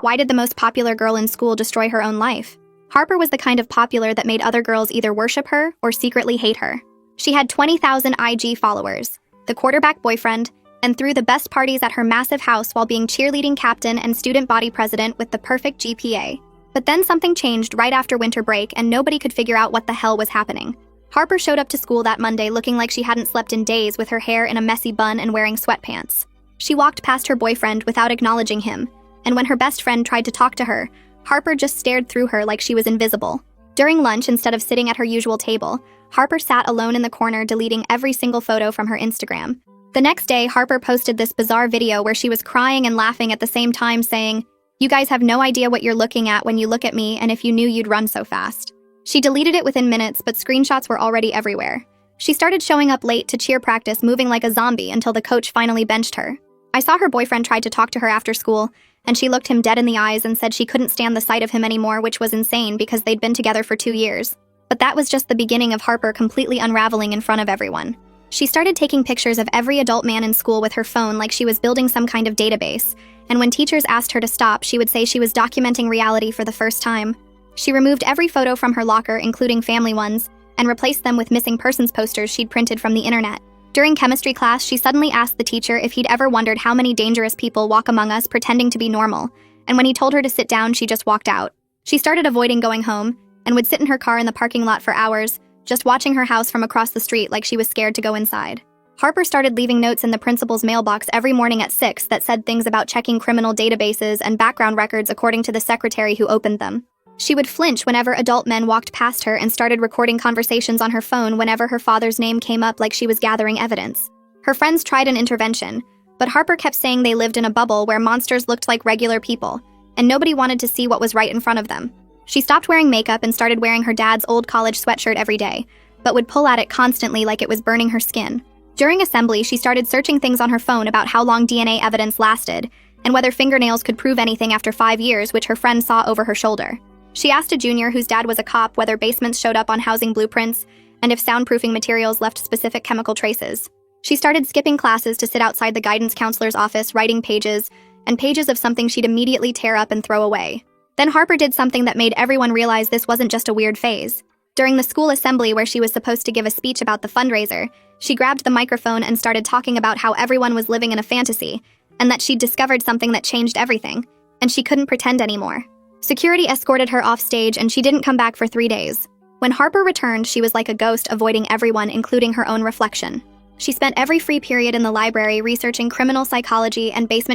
Why did the most popular girl in school destroy her own life? Harper was the kind of popular that made other girls either worship her or secretly hate her. She had 20,000 IG followers, the quarterback boyfriend, and threw the best parties at her massive house while being cheerleading captain and student body president with the perfect GPA. But then something changed right after winter break and nobody could figure out what the hell was happening. Harper showed up to school that Monday looking like she hadn't slept in days, with her hair in a messy bun and wearing sweatpants. She walked past her boyfriend without acknowledging him, and when her best friend tried to talk to her, Harper just stared through her like she was invisible. During lunch, instead of sitting at her usual table, Harper sat alone in the corner deleting every single photo from her Instagram. The next day, Harper posted this bizarre video where she was crying and laughing at the same time, saying, "You guys have no idea what you're looking at when you look at me, and if you knew you'd run so fast." She deleted it within minutes, but screenshots were already everywhere. She started showing up late to cheer practice, moving like a zombie until the coach finally benched her. I saw her boyfriend tried to talk to her after school, and she looked him dead in the eyes and said she couldn't stand the sight of him anymore, which was insane because they'd been together for 2 years. But that was just the beginning of Harper completely unraveling in front of everyone. She started taking pictures of every adult man in school with her phone like she was building some kind of database, and when teachers asked her to stop, she would say she was documenting reality for the first time. She removed every photo from her locker, including family ones, and replaced them with missing persons posters she'd printed from the internet. During chemistry class, she suddenly asked the teacher if he'd ever wondered how many dangerous people walk among us pretending to be normal, and when he told her to sit down, she just walked out. She started avoiding going home, and would sit in her car in the parking lot for hours, just watching her house from across the street like she was scared to go inside. Harper started leaving notes in the principal's mailbox every morning at 6 that said things about checking criminal databases and background records according to the secretary who opened them. She would flinch whenever adult men walked past her and started recording conversations on her phone whenever her father's name came up like she was gathering evidence. Her friends tried an intervention, but Harper kept saying they lived in a bubble where monsters looked like regular people, and nobody wanted to see what was right in front of them. She stopped wearing makeup and started wearing her dad's old college sweatshirt every day, but would pull at it constantly like it was burning her skin. During assembly, she started searching things on her phone about how long DNA evidence lasted, and whether fingernails could prove anything after 5 years, which her friend saw over her shoulder. She asked a junior whose dad was a cop whether basements showed up on housing blueprints and if soundproofing materials left specific chemical traces. She started skipping classes to sit outside the guidance counselor's office writing pages and pages of something she'd immediately tear up and throw away. Then Harper did something that made everyone realize this wasn't just a weird phase. During the school assembly where she was supposed to give a speech about the fundraiser, she grabbed the microphone and started talking about how everyone was living in a fantasy and that she'd discovered something that changed everything, and she couldn't pretend anymore. Security escorted her off stage and she didn't come back for 3 days. When Harper returned, she was like a ghost, avoiding everyone, including her own reflection. She spent every free period in the library researching criminal psychology and basement